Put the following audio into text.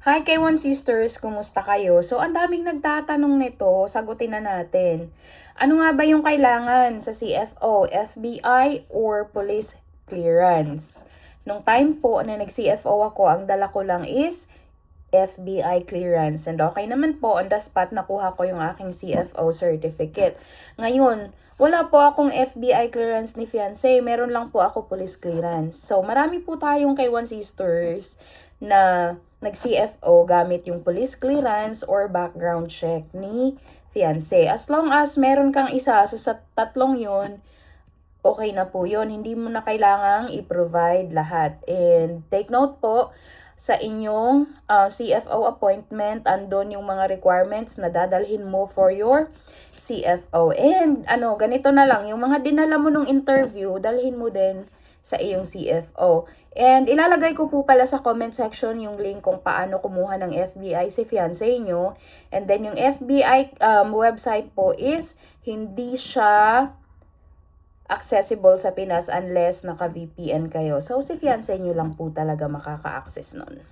Hi K1 Sisters, kumusta kayo? So, ang daming nagtatanong nito, sagutin na natin. Ano nga ba yung kailangan sa CFO, FBI, or police clearance? Nung time po na nag-CFO ako, ang dala ko lang is FBI clearance. And okay naman po, on the spot, nakuha ko yung aking CFO certificate. Ngayon, wala po akong FBI clearance ni fiancé. Meron lang po ako police clearance. So, marami po tayong K1 Sisters na nag-CFO gamit yung police clearance or background check ni fiancé. As long as meron kang isa sa tatlong yun, okay na po yun. Hindi mo na kailangang i-provide lahat. And take note po, sa inyong CFO appointment, andon yung mga requirements na dadalhin mo for your CFO. And ganito na lang, yung mga dinala mo nung interview, dalhin mo din sa iyong CFO. And ilalagay ko po pala sa comment section yung link kung paano kumuha ng FBI si fiancé nyo. And then yung FBI website po is hindi siya accessible sa Pinas unless naka-VPN kayo. So, si fiancé nyo lang po talaga makaka-access nun.